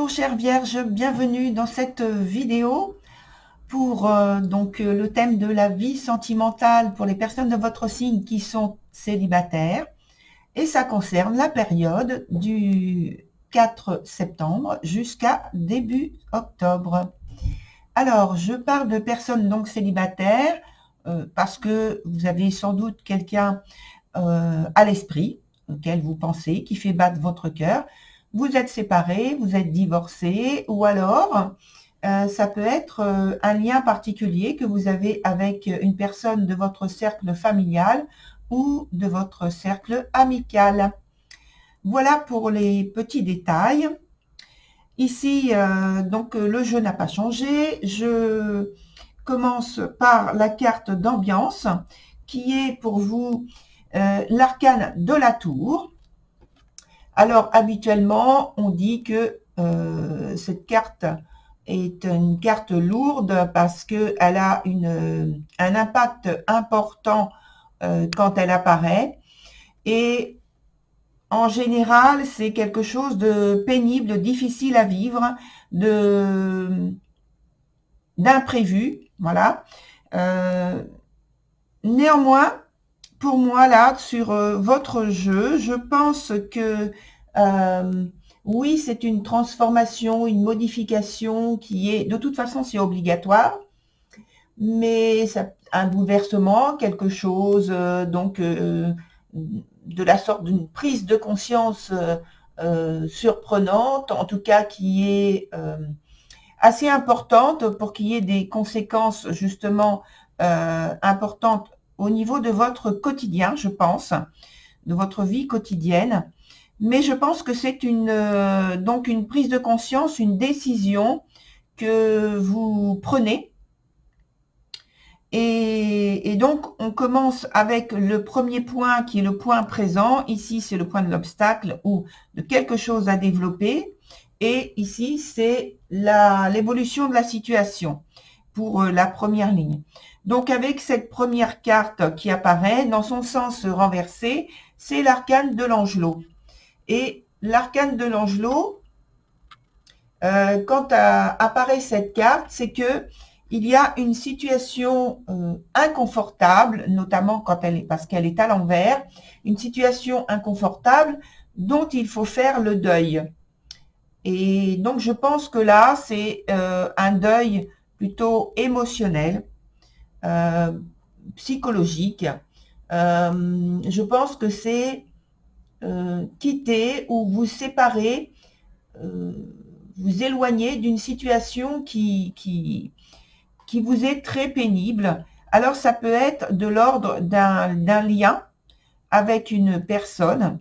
Bonjour chère Vierge, bienvenue dans cette vidéo pour le thème de la vie sentimentale pour les personnes de votre signe qui sont célibataires, et ça concerne la période du 4 septembre jusqu'à début octobre. Alors, je parle de personnes donc célibataires parce que vous avez sans doute quelqu'un à l'esprit auquel vous pensez, qui fait battre votre cœur. Vous êtes séparés, vous êtes divorcés, ou alors ça peut être un lien particulier que vous avez avec une personne de votre cercle familial ou de votre cercle amical. Voilà pour les petits détails. Ici, le jeu n'a pas changé. Je commence par la carte d'ambiance qui est pour vous l'arcane de la tour. Alors, habituellement, on dit que cette carte est une carte lourde parce qu'elle a un impact important quand elle apparaît. Et en général, c'est quelque chose de pénible, de difficile à vivre, d'imprévu. Voilà. Néanmoins, pour moi, là, sur votre jeu, je pense que oui, c'est une transformation, une modification qui est, de toute façon, c'est obligatoire, mais un bouleversement, quelque chose, de la sorte d'une prise de conscience surprenante, en tout cas qui est assez importante pour qu'il y ait des conséquences justement importantes au niveau de votre quotidien, je pense, de votre vie quotidienne. Mais je pense que c'est donc une prise de conscience, une décision que vous prenez. Et donc, on commence avec le premier point qui est le point présent. Ici, c'est le point de l'obstacle ou de quelque chose à développer. Et ici, c'est l'évolution de la situation pour la première ligne. Donc, avec cette première carte qui apparaît, dans son sens renversé, c'est l'arcane de l'angelot. Et l'arcane de l'angelot, quand apparaît cette carte, c'est que il y a une situation inconfortable, notamment parce qu'elle est à l'envers, une situation inconfortable dont il faut faire le deuil. Et donc, je pense que là, c'est un deuil plutôt émotionnel, psychologique. Je pense que c'est quitter ou vous séparer, vous éloigner d'une situation qui vous est très pénible. Alors, ça peut être de l'ordre d'un lien avec une personne,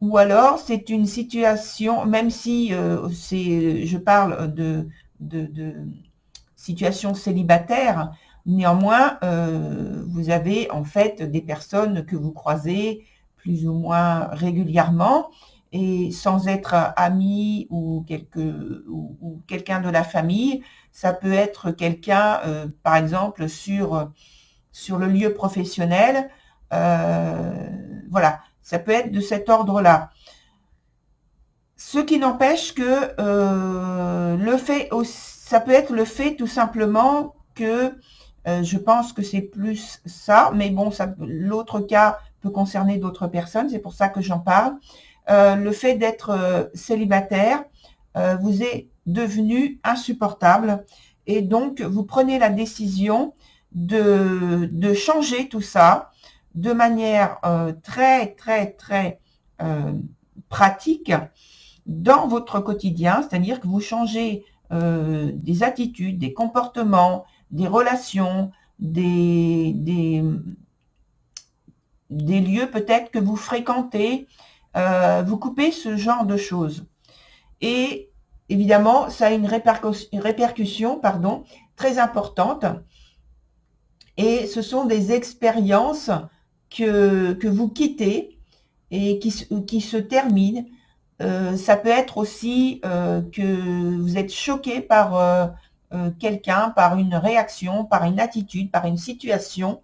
ou alors c'est une situation, même si je parle de situation célibataire, néanmoins, vous avez en fait des personnes que vous croisez plus ou moins régulièrement, et sans être ami ou quelqu'un de la famille, ça peut être quelqu'un, par exemple, sur le lieu professionnel. Voilà, ça peut être de cet ordre-là. Ce qui n'empêche que ça peut être le fait tout simplement que je pense que c'est plus ça, mais bon, l'autre cas peut concerner d'autres personnes, c'est pour ça que j'en parle. Le fait d'être célibataire vous est devenu insupportable, et donc vous prenez la décision de changer tout ça de manière très, très, très pratique dans votre quotidien, c'est-à-dire que vous changez des attitudes, des comportements, des relations, des lieux peut-être que vous fréquentez, vous coupez ce genre de choses. Et évidemment, ça a une répercussion très importante, et ce sont des expériences que vous quittez et qui se terminent. Ça peut être aussi que vous êtes choqué par quelqu'un, par une réaction, par une attitude, par une situation,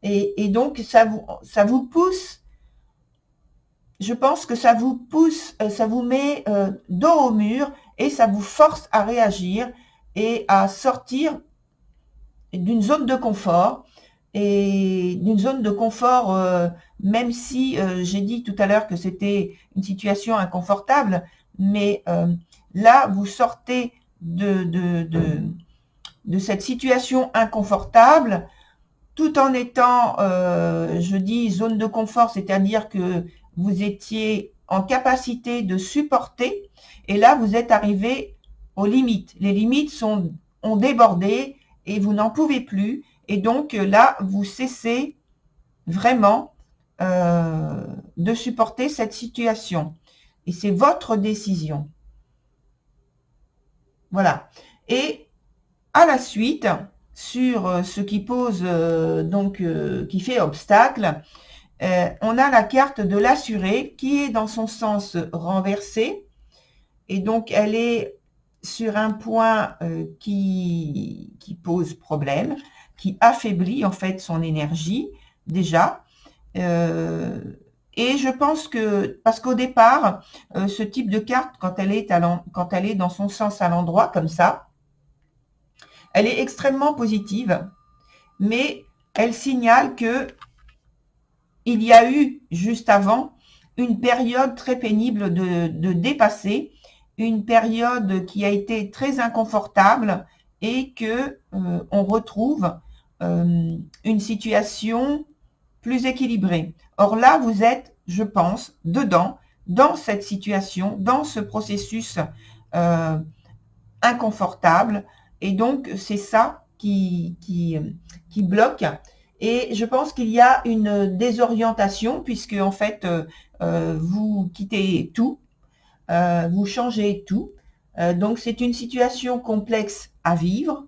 et donc ça vous pousse. Je pense que ça vous pousse, ça vous met dos au mur, et ça vous force à réagir et à sortir d'une zone de confort, et d'une zone de confort, même si j'ai dit tout à l'heure que c'était une situation inconfortable, mais là, vous sortez de cette situation inconfortable, tout en étant, je dis zone de confort, c'est-à-dire que vous étiez en capacité de supporter, et là, vous êtes arrivé aux limites. Les limites ont débordé et vous n'en pouvez plus. Et donc là, vous cessez vraiment de supporter cette situation. Et c'est votre décision. Voilà. Et à la suite, sur ce qui pose, qui fait obstacle, on a la carte de l'assuré qui est dans son sens renversé. Et donc, elle est sur un point qui pose problème, qui affaiblit en fait son énergie déjà. Et je pense que, parce qu'au départ, ce type de carte, quand elle est dans son sens à l'endroit, comme ça, elle est extrêmement positive, mais elle signale que il y a eu, juste avant, une période très pénible de dépasser, une période qui a été très inconfortable et que on retrouve une situation plus équilibrée. Or là, vous êtes, je pense, dedans, dans cette situation, dans ce processus inconfortable. Et donc, c'est ça qui bloque. Et je pense qu'il y a une désorientation puisque, en fait, vous quittez tout, vous changez tout. Donc, c'est une situation complexe à vivre,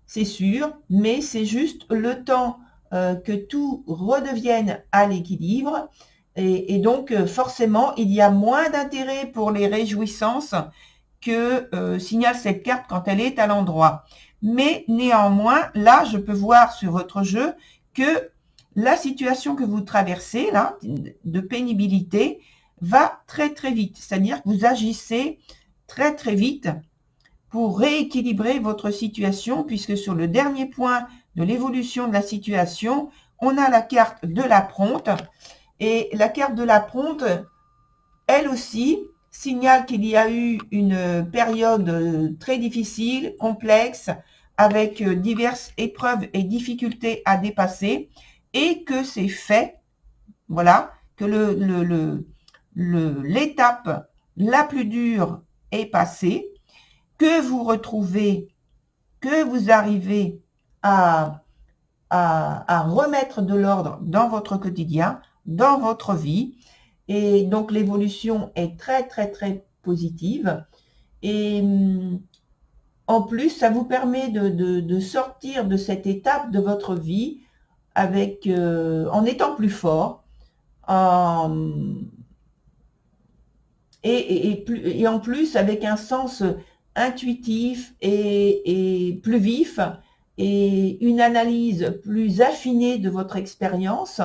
c'est sûr, mais c'est juste le temps que tout redevienne à l'équilibre. Et donc, forcément, il y a moins d'intérêt pour les réjouissances que signale cette carte quand elle est à l'endroit. Mais néanmoins, là, je peux voir sur votre jeu que la situation que vous traversez, là, de pénibilité, va très très vite. C'est-à-dire que vous agissez très très vite pour rééquilibrer votre situation, puisque sur le dernier point de l'évolution de la situation, on a la carte de la prompte. Et la carte de la prompte, elle aussi, signale qu'il y a eu une période très difficile, complexe, avec diverses épreuves et difficultés à dépasser, et que c'est fait, voilà, que l'étape la plus dure est passée, que vous retrouvez, que vous arrivez à remettre de l'ordre dans votre quotidien, dans votre vie. Et donc, l'évolution est très, très, très positive. Et en plus, ça vous permet de sortir de cette étape de votre vie avec, en étant plus fort, et en plus avec un sens intuitif et plus vif, et une analyse plus affinée de votre expérience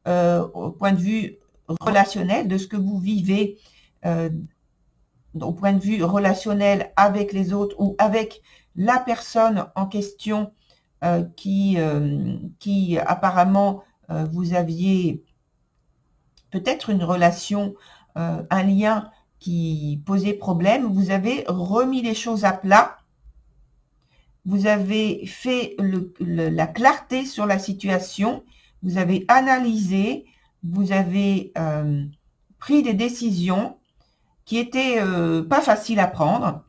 au point de vue relationnel, de ce que vous vivez au point de vue relationnel avec les autres ou avec la personne en question qui apparemment vous aviez peut-être une relation, un lien qui posait problème. Vous avez remis les choses à plat. Vous avez fait la clarté sur la situation. Vous avez analysé. Vous avez pris des décisions qui étaient pas faciles à prendre,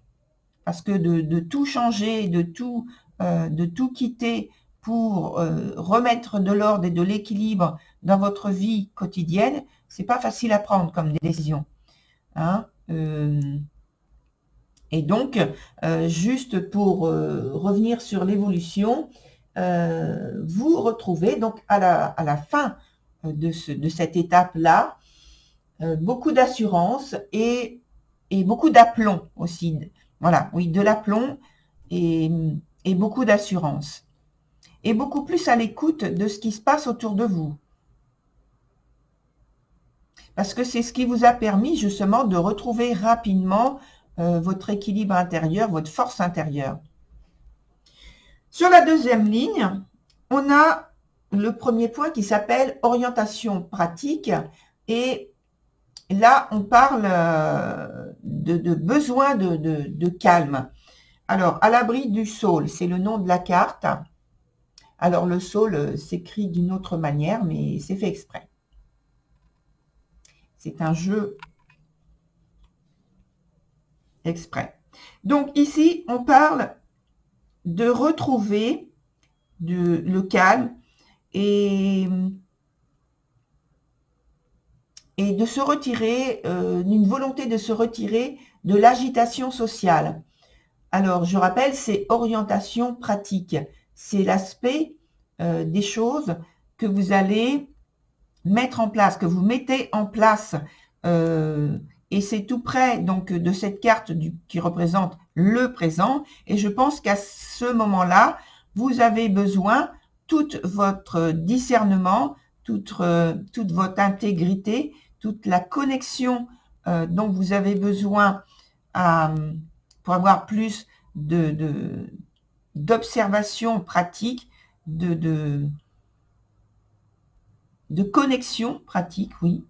parce que de tout changer, de tout quitter pour remettre de l'ordre et de l'équilibre dans votre vie quotidienne, c'est pas facile à prendre comme décision. Hein, et donc, juste pour revenir sur l'évolution, vous retrouvez donc à la fin de cette étape-là beaucoup d'assurance et beaucoup d'aplomb aussi. Voilà, oui, de l'aplomb et beaucoup d'assurance. Et beaucoup plus à l'écoute de ce qui se passe autour de vous. Parce que c'est ce qui vous a permis justement de retrouver rapidement votre équilibre intérieur, votre force intérieure. Sur la deuxième ligne, on a le premier point qui s'appelle orientation pratique. Et là, on parle de besoin de calme. Alors, à l'abri du saule, c'est le nom de la carte. Alors, le saule s'écrit d'une autre manière, mais c'est fait exprès. C'est un jeu exprès. Donc, ici, on parle de retrouver le calme et de se retirer, d'une volonté de se retirer de l'agitation sociale. Alors, je rappelle, c'est orientation pratique. C'est l'aspect des choses que vous allez mettre en place, que vous mettez en place. Et c'est tout près donc de cette carte qui représente le présent. Et je pense qu'à ce moment-là, vous avez besoin, tout votre discernement, toute votre intégrité, toute la connexion dont vous avez besoin pour avoir plus d'observation pratique, de connexion pratique, oui,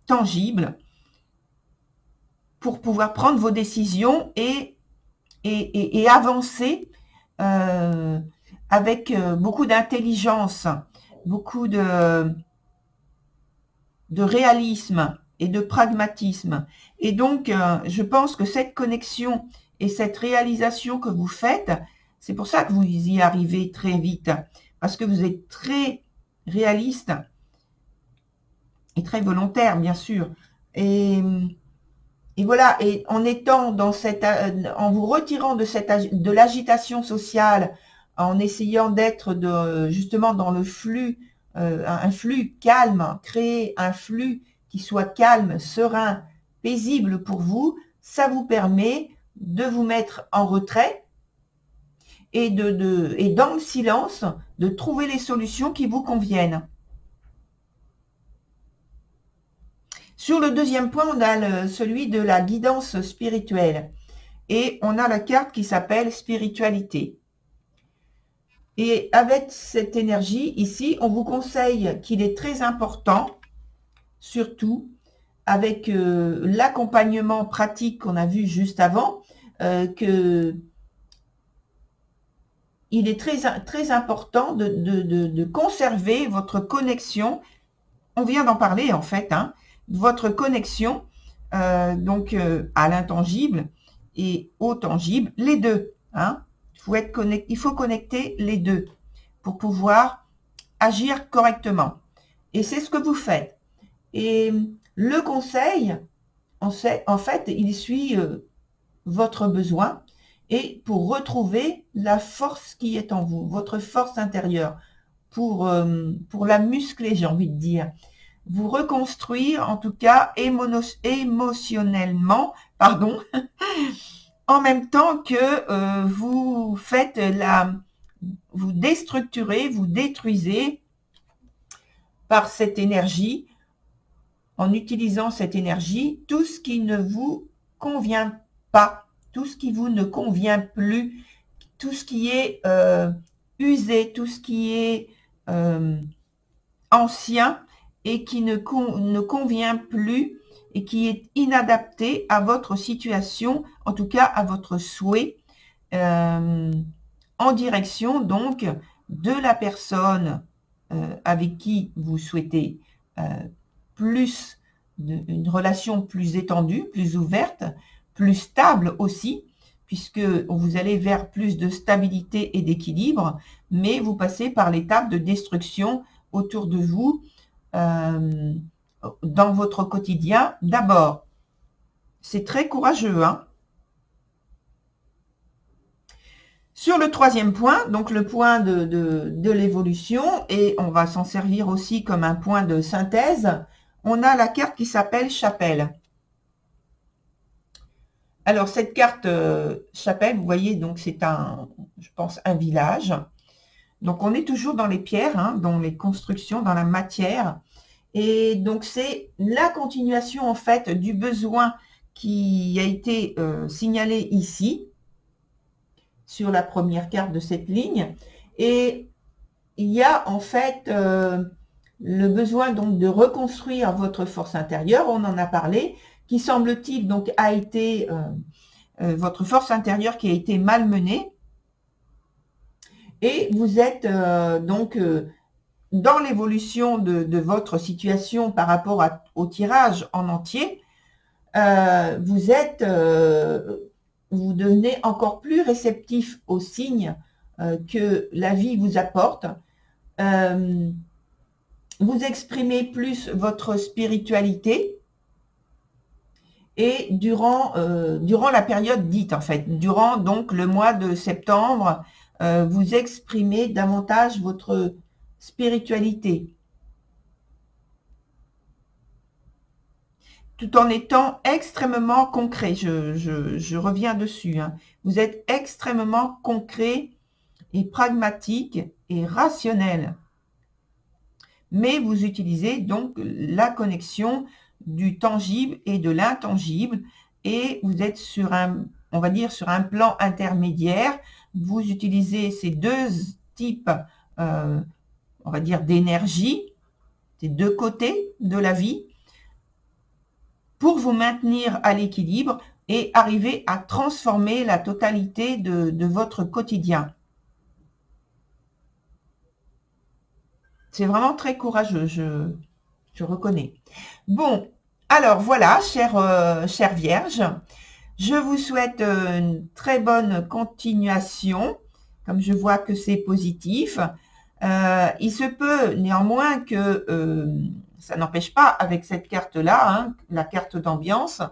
tangible, pour pouvoir prendre vos décisions et avancer avec beaucoup d'intelligence, beaucoup de réalisme et de pragmatisme. Et donc, je pense que cette connexion et cette réalisation que vous faites, c'est pour ça que vous y arrivez très vite, parce que vous êtes très réaliste et très volontaire, bien sûr. Et voilà, et en étant dans en vous retirant de l'agitation sociale, en essayant d'être justement dans le flux, un flux calme, créer un flux qui soit calme, serein, paisible pour vous, ça vous permet de vous mettre en retrait et dans le silence, de trouver les solutions qui vous conviennent. Sur le deuxième point, on a celui de la guidance spirituelle. Et on a la carte qui s'appelle spiritualité. Et avec cette énergie, ici, on vous conseille qu'il est très important, surtout avec l'accompagnement pratique qu'on a vu juste avant, que il est très important de conserver votre connexion. On vient d'en parler en fait, hein, votre connexion donc à l'intangible et au tangible, les deux. Hein. Il faut connecter les deux pour pouvoir agir correctement. Et c'est ce que vous faites. Et le conseil, en fait, il suit votre besoin et pour retrouver la force qui est en vous, votre force intérieure, pour la muscler, j'ai envie de dire. Vous reconstruire, en tout cas, émotionnellement, pardon, en même temps que vous faites vous déstructurez, vous détruisez par cette énergie, en utilisant cette énergie, tout ce qui ne vous convient pas, tout ce qui vous ne convient plus, tout ce qui est usé, tout ce qui est ancien et qui ne convient plus et qui est inadapté à votre situation, en tout cas à votre souhait, en direction donc de la personne avec qui vous souhaitez plus une relation plus étendue, plus ouverte, plus stable aussi, puisque vous allez vers plus de stabilité et d'équilibre, mais vous passez par l'étape de destruction autour de vous, dans votre quotidien d'abord. C'est très courageux, hein. Sur le troisième point, donc le point de l'évolution, et on va s'en servir aussi comme un point de synthèse, on a la carte qui s'appelle chapelle. Alors cette carte chapelle, vous voyez, donc c'est je pense, un village. Donc on est toujours dans les pierres, hein, dans les constructions, dans la matière. Et donc c'est la continuation en fait du besoin qui a été signalé ici, sur la première carte de cette ligne. Et il y a en fait le besoin donc de reconstruire votre force intérieure, on en a parlé, qui semble-t-il donc a été votre force intérieure qui a été malmenée. Et vous êtes donc dans l'évolution de votre situation par rapport au tirage en entier, vous devenez encore plus réceptif aux signes que la vie vous apporte. Vous exprimez plus votre spiritualité et durant la période dite, en fait, durant donc le mois de septembre, vous exprimez davantage votre spiritualité, tout en étant extrêmement concret. Je reviens dessus, hein. Vous êtes extrêmement concret et pragmatique et rationnel. Mais vous utilisez donc la connexion du tangible et de l'intangible et vous êtes sur on va dire, sur un plan intermédiaire. Vous utilisez ces deux types, on va dire, d'énergie, ces deux côtés de la vie, pour vous maintenir à l'équilibre et arriver à transformer la totalité de votre quotidien. C'est vraiment très courageux, je reconnais. Bon, alors voilà, chère Vierge, je vous souhaite une très bonne continuation, comme je vois que c'est positif. Il se peut néanmoins que ça n'empêche pas avec cette carte-là, hein, la carte d'ambiance.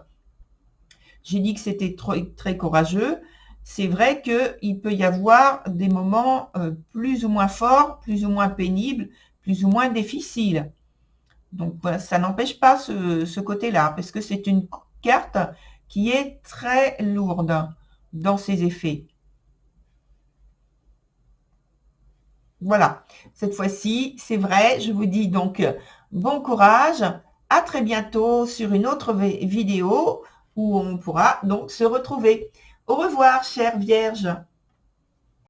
J'ai dit que c'était très courageux. C'est vrai qu'il peut y avoir des moments plus ou moins forts, plus ou moins pénibles, plus ou moins difficiles. Donc, ça n'empêche pas ce côté-là, parce que c'est une carte qui est très lourde dans ses effets. Voilà, cette fois-ci, c'est vrai, je vous dis donc bon courage, à très bientôt sur une autre vidéo où on pourra donc se retrouver. Au revoir, chère Vierge.